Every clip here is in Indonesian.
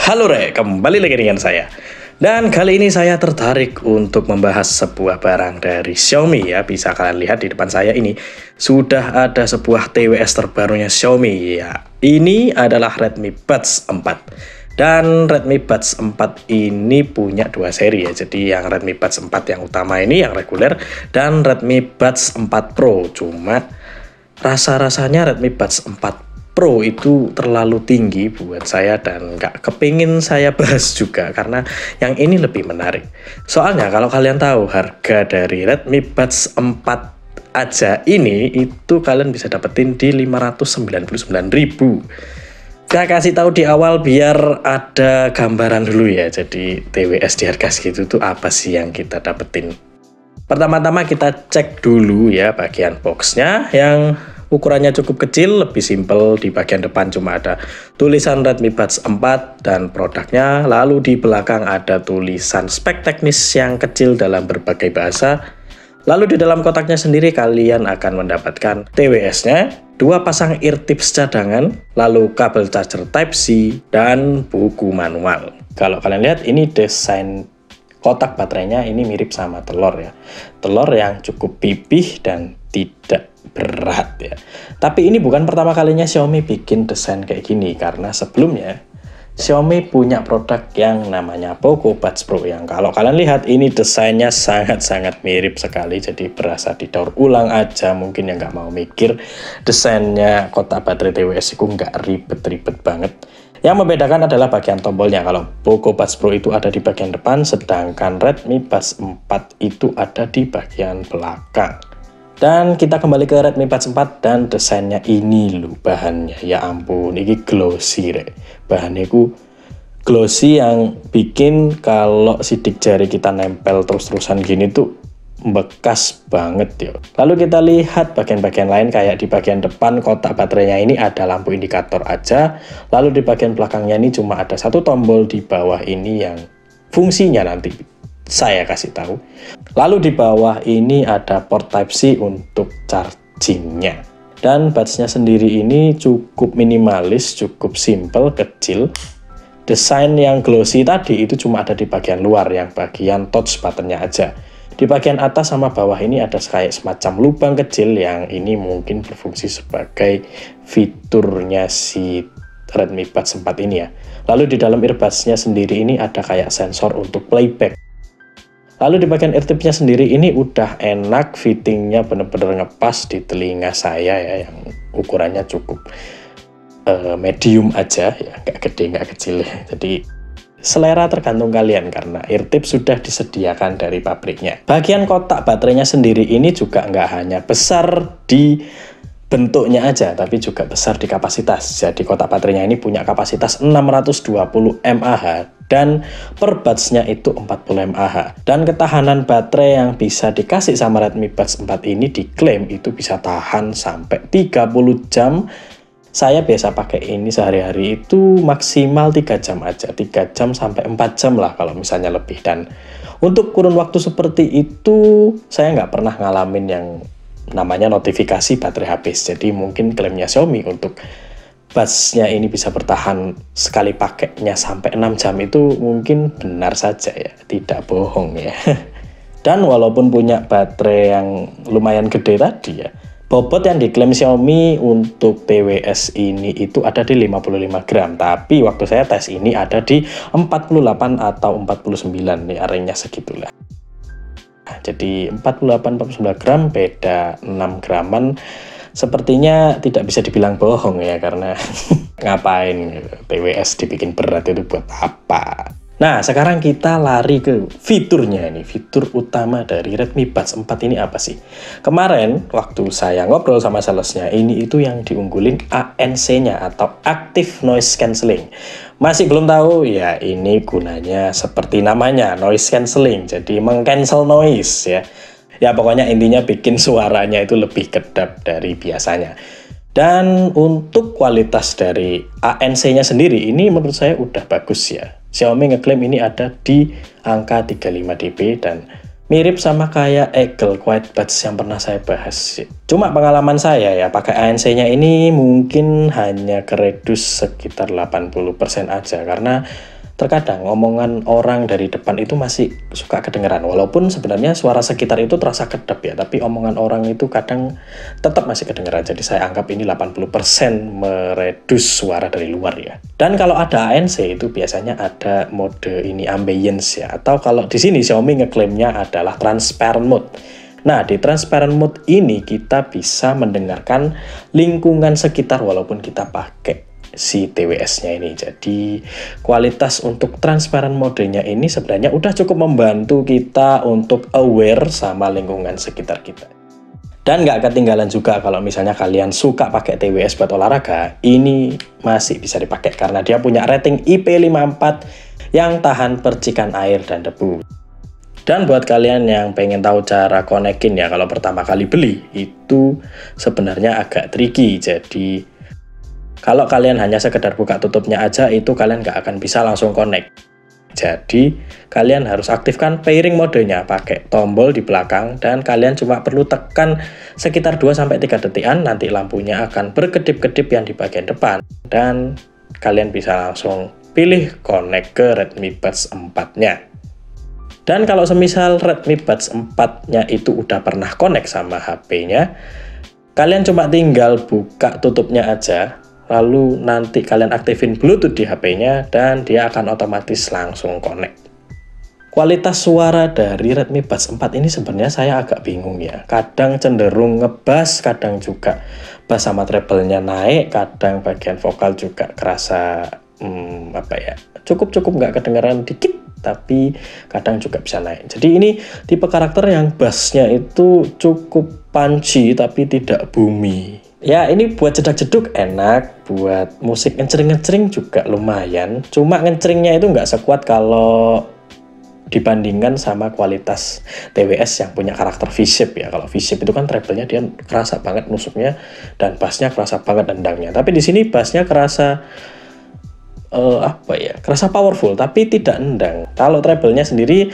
Halo kembali lagi dengan saya. Dan kali ini saya tertarik untuk membahas sebuah barang dari Xiaomi ya. Bisa kalian lihat di depan saya ini sudah ada sebuah TWS terbarunya Xiaomi ya. Ini adalah Redmi Buds 4. Dan Redmi Buds 4 ini punya dua seri ya. Jadi yang Redmi Buds 4 yang utama ini yang reguler dan Redmi Buds 4 Pro. Cuma rasa-rasanya Redmi Buds 4 Pro itu terlalu tinggi buat saya dan nggak kepingin saya bahas juga karena yang ini lebih menarik. Soalnya kalau kalian tahu harga dari Redmi Buds 4 aja ini itu kalian bisa dapetin di 599.000. Saya kasih tahu di awal biar ada gambaran dulu ya. Jadi TWS di harga segitu tuh apa sih yang kita dapetin? Pertama-tama kita cek dulu ya bagian boxnya yang ukurannya cukup kecil, lebih simpel. Di bagian depan cuma ada tulisan Redmi Buds 4 dan produknya. Lalu di belakang ada tulisan spek teknis yang kecil dalam berbagai bahasa. Lalu di dalam kotaknya sendiri kalian akan mendapatkan TWS-nya, 2 pasang eartips cadangan, lalu kabel charger Type-C, dan buku manual. Kalau kalian lihat ini desain kotak baterainya ini mirip sama telur ya. Telur yang cukup pipih dan tidak berat ya. Tapi ini bukan pertama kalinya Xiaomi bikin desain kayak gini, karena sebelumnya Xiaomi punya produk yang namanya Poco Buds Pro yang kalau kalian lihat ini desainnya sangat-sangat mirip sekali, jadi berasa didaur ulang aja. Mungkin yang nggak mau mikir desainnya kotak baterai TWS itu nggak ribet-ribet banget. Yang membedakan adalah bagian tombolnya. Kalau Poco Buds Pro itu ada di bagian depan, sedangkan Redmi Buds 4 itu ada di bagian belakang. Dan kita kembali ke Redmi Buds 4 dan desainnya ini loh bahannya. Ya ampun, ini glossy bahannya itu glossy yang bikin kalau sidik jari kita nempel terus-terusan gini tuh bekas banget ya. Lalu kita lihat bagian-bagian lain kayak di bagian depan kotak baterainya ini ada lampu indikator aja. Lalu di bagian belakangnya ini cuma ada satu tombol di bawah ini yang fungsinya nanti saya kasih tahu. Lalu di bawah ini ada port Type-C untuk chargingnya. Dan buds-nya sendiri ini cukup minimalis, cukup simple, kecil. Desain yang glossy tadi itu cuma ada di bagian luar, yang bagian touch buttonnya aja. Di bagian atas sama bawah ini ada kayak semacam lubang kecil yang ini mungkin berfungsi sebagai fiturnya si Redmi Buds 4 ini ya. Lalu di dalam earbuds-nya sendiri ini ada kayak sensor untuk playback. Lalu di bagian eartipnya sendiri ini udah enak, fittingnya bener-bener ngepas di telinga saya ya, yang ukurannya cukup medium aja ya, nggak gede nggak kecil. Jadi selera tergantung kalian karena eartip sudah disediakan dari pabriknya. Bagian kotak baterainya sendiri ini juga nggak hanya besar di bentuknya aja, tapi juga besar di kapasitas. Jadi kotak baterainya ini punya kapasitas 620 mAh dan per buds-nya itu 40 mAh. Dan ketahanan baterai yang bisa dikasih sama Redmi Buds 4 ini diklaim itu bisa tahan sampai 30 jam. Saya biasa pakai ini sehari-hari itu maksimal 3 jam aja, 3 jam sampai 4 jam lah kalau misalnya lebih. Dan untuk kurun waktu seperti itu saya nggak pernah ngalamin yang namanya notifikasi baterai habis. Jadi mungkin klaimnya Xiaomi untuk buds-nya ini bisa bertahan sekali pakainya sampai 6 jam itu mungkin benar saja ya, tidak bohong ya. Dan walaupun punya baterai yang lumayan gede tadi ya, bobot yang diklaim Xiaomi untuk TWS ini itu ada di 55 gram. Tapi waktu saya tes ini ada di 48 atau 49 nih, arenya segitulah. Jadi 48-49 gram, beda 6 graman. Sepertinya tidak bisa dibilang bohong ya, karena ngapain TWS dibikin berat itu buat apa? Nah, sekarang kita lari ke fiturnya nih. Fitur utama dari Redmi Buds 4 ini apa sih? Kemarin waktu saya ngobrol sama salesnya, ini itu yang diunggulin ANC-nya atau Active Noise Cancelling. Masih belum tahu? Ya, ini gunanya seperti namanya, noise cancelling. Jadi meng-cancel noise ya. Ya pokoknya intinya bikin suaranya itu lebih kedap dari biasanya. Dan untuk kualitas dari ANC-nya sendiri ini menurut saya udah bagus ya. Xiaomi ngeklaim ini ada di angka 35 dB dan mirip sama kayak Eagle Quiet Buds yang pernah saya bahas. Cuma pengalaman saya ya, pakai ANC-nya ini mungkin hanya keredus sekitar 80% aja. Karena terkadang omongan orang dari depan itu masih suka kedengeran, walaupun sebenarnya suara sekitar itu terasa kedap ya, tapi omongan orang itu kadang tetap masih kedengeran. Jadi saya anggap ini 80% meredus suara dari luar ya. Dan kalau ada ANC itu biasanya ada mode ini ambience ya, atau kalau di sini Xiaomi ngeklaimnya adalah transparent mode. Nah, di transparent mode ini kita bisa mendengarkan lingkungan sekitar walaupun kita pakai si TWS-nya ini. Jadi kualitas untuk transparent modenya ini sebenarnya udah cukup membantu kita untuk aware sama lingkungan sekitar kita. Dan nggak ketinggalan juga kalau misalnya kalian suka pakai TWS buat olahraga, ini masih bisa dipakai karena dia punya rating IP54 yang tahan percikan air dan debu. Dan buat kalian yang pengen tahu cara konekin ya, kalau pertama kali beli itu sebenarnya agak tricky. Jadi kalau kalian hanya sekedar buka tutupnya aja, itu kalian nggak akan bisa langsung connect. Jadi, kalian harus aktifkan pairing modenya pakai tombol di belakang, dan kalian cuma perlu tekan sekitar 2-3 detikan, nanti lampunya akan berkedip-kedip yang di bagian depan. Dan kalian bisa langsung pilih connect ke Redmi Buds 4-nya. Dan kalau semisal Redmi Buds 4-nya itu udah pernah connect sama HP-nya, kalian cuma tinggal buka tutupnya aja, lalu nanti kalian aktifin Bluetooth di HP-nya dan dia akan otomatis langsung connect. Kualitas suara dari Redmi Buds 4 ini sebenarnya saya agak bingung ya. Kadang cenderung ngebass, kadang juga bass sama treble-nya naik, kadang bagian vokal juga kerasa cukup nggak kedengeran dikit, tapi kadang juga bisa naik. Jadi ini tipe karakter yang bassnya itu cukup punchy tapi tidak boomy. Ya, ini buat jedak-jeduk enak, buat musik ngecering-ngecering juga lumayan. Cuma ngeceringnya itu nggak sekuat kalau dibandingkan sama kualitas TWS yang punya karakter V-shape ya. Kalau V-shape itu kan treble-nya dia kerasa banget nusuknya, dan bassnya kerasa banget nendangnya. Tapi di sini bassnya kerasa kerasa powerful tapi tidak nendang. Kalau treble-nya sendiri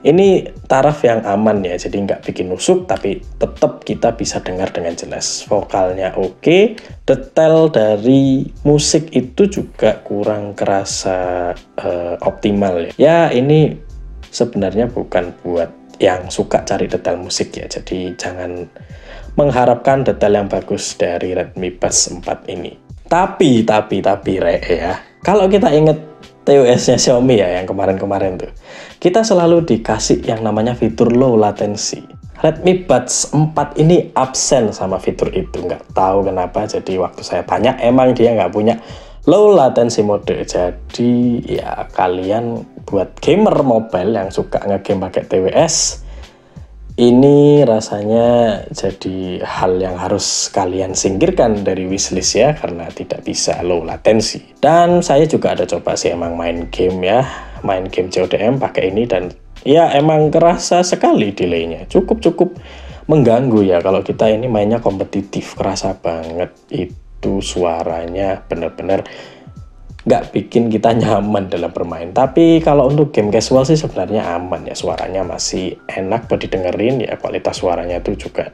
ini taraf yang aman ya, jadi nggak bikin nusuk, tapi tetap kita bisa dengar dengan jelas. Vokalnya oke, detail dari musik itu juga kurang kerasa optimal ya. Ya, ini sebenarnya bukan buat yang suka cari detail musik ya, jadi jangan mengharapkan detail yang bagus dari Redmi Buds 4 ini. Tapi ya, kalau kita inget TWS-nya Xiaomi ya yang kemarin-kemarin tuh, kita selalu dikasih yang namanya fitur low latency. Redmi Buds 4 ini absen sama fitur itu, nggak tahu kenapa. Jadi waktu saya tanya, emang dia nggak punya low latency mode. Jadi ya kalian buat gamer mobile yang suka ngegame pakai TWS, ini rasanya jadi hal yang harus kalian singkirkan dari wishlist ya, karena tidak bisa low latency. Dan saya juga ada coba sih emang main game ya, main game CODM pakai ini, dan ya emang kerasa sekali delaynya, cukup mengganggu ya. Kalau kita ini mainnya kompetitif, kerasa banget itu suaranya bener-bener nggak bikin kita nyaman dalam bermain. Tapi kalau untuk game casual sih sebenarnya aman ya, suaranya masih enak buat didengerin ya, kualitas suaranya itu juga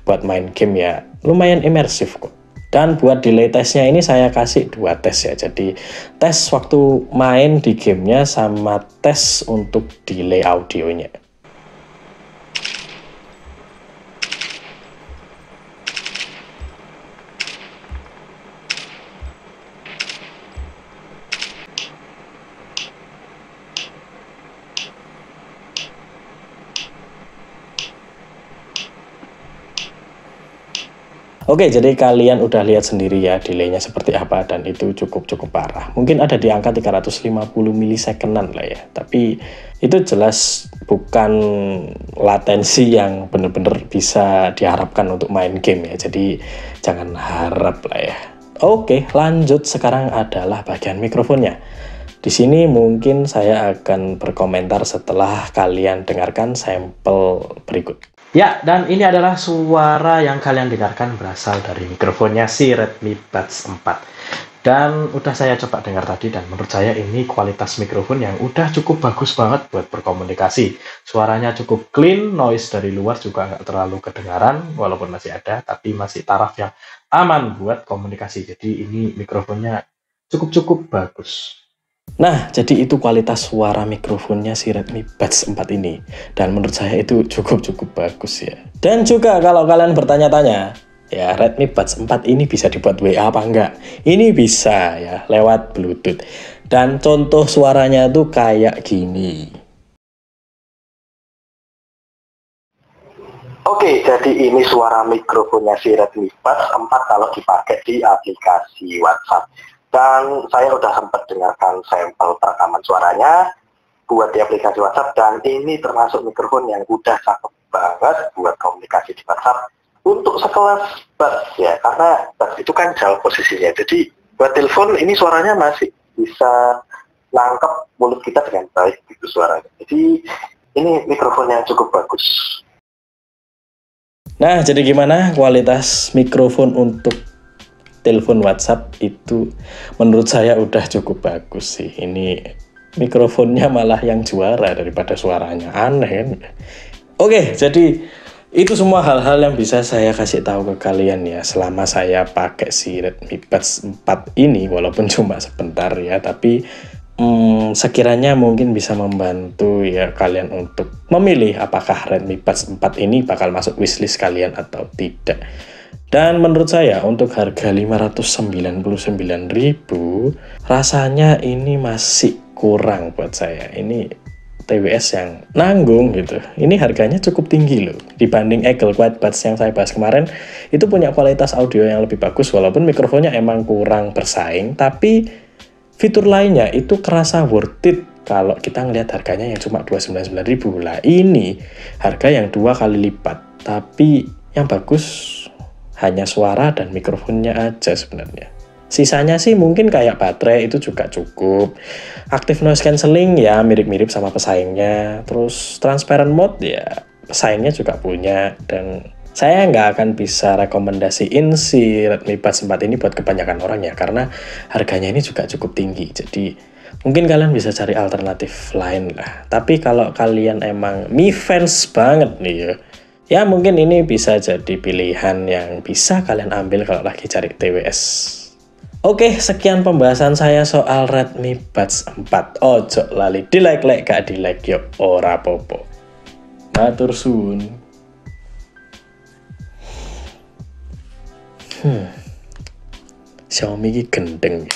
buat main game ya lumayan imersif kok. Dan buat delay testnya ini saya kasih 2 tes ya, jadi tes waktu main di gamenya sama tes untuk delay audionya. Oke, jadi kalian udah lihat sendiri ya delaynya seperti apa, dan itu cukup parah. Mungkin ada di angka 350 milisekondan lah ya. Tapi itu jelas bukan latensi yang bener-bener bisa diharapkan untuk main game ya. Jadi jangan harap lah ya. Oke, lanjut. Sekarang adalah bagian mikrofonnya. Di sini mungkin saya akan berkomentar setelah kalian dengarkan sampel berikut. Ya, dan ini adalah suara yang kalian dengarkan berasal dari mikrofonnya si Redmi Buds 4. Dan udah saya coba dengar tadi, dan menurut saya ini kualitas mikrofon yang udah cukup bagus banget buat berkomunikasi. Suaranya cukup clean, noise dari luar juga nggak terlalu kedengaran, walaupun masih ada, tapi masih taraf yang aman buat komunikasi. Jadi ini mikrofonnya cukup bagus. Nah, jadi itu kualitas suara mikrofonnya si Redmi Buds 4 ini. Dan menurut saya itu cukup bagus ya. Dan juga kalau kalian bertanya-tanya, ya Redmi Buds 4 ini bisa dibuat WA apa enggak? Ini bisa ya, lewat Bluetooth. Dan contoh suaranya tuh kayak gini. Oke, jadi ini suara mikrofonnya si Redmi Buds 4 kalau dipakai di aplikasi WhatsApp. Dan saya udah sempat dengarkan sampel rekaman suaranya buat di aplikasi WhatsApp, dan ini termasuk mikrofon yang udah cakep banget buat komunikasi di WhatsApp untuk sekelas Buds ya, karena Buds itu kan jauh posisinya. Jadi buat telepon ini suaranya masih bisa nangkep mulut kita dengan baik gitu suaranya. Jadi ini mikrofon yang cukup bagus. Nah, jadi gimana kualitas mikrofon untuk telepon WhatsApp itu? Menurut saya udah cukup bagus sih. Ini mikrofonnya malah yang juara daripada suaranya. Aneh kan? Oke, jadi itu semua hal-hal yang bisa saya kasih tahu ke kalian ya selama saya pakai si Redmi Buds 4 ini, walaupun cuma sebentar ya, tapi sekiranya mungkin bisa membantu ya kalian untuk memilih apakah Redmi Buds 4 ini bakal masuk wishlist kalian atau tidak. Dan menurut saya untuk harga 599.000 rasanya ini masih kurang buat saya. Ini TWS yang nanggung gitu. Ini harganya cukup tinggi loh. Dibanding Eagle Quiet Buds yang saya bahas kemarin, itu punya kualitas audio yang lebih bagus walaupun mikrofonnya emang kurang bersaing, tapi fitur lainnya itu kerasa worth it kalau kita ngelihat harganya yang cuma 299.000 lah. Ini harga yang 2 kali lipat, tapi yang bagus hanya suara dan mikrofonnya aja sebenarnya. Sisanya sih mungkin kayak baterai itu juga cukup. Active noise cancelling ya mirip-mirip sama pesaingnya. Terus transparent mode ya pesaingnya juga punya. Dan saya nggak akan bisa rekomendasiin si Redmi Buds 4 ini buat kebanyakan orang ya, karena harganya ini juga cukup tinggi. Jadi mungkin kalian bisa cari alternatif lain lah. Tapi kalau kalian emang Mi fans banget nih ya mungkin ini bisa jadi pilihan yang bisa kalian ambil kalau lagi cari TWS. Oke, sekian pembahasan saya soal Redmi Buds 4. Ojo lali di like gak di like yo ora popo. Matur suwun. Xiaomi ini gendeng.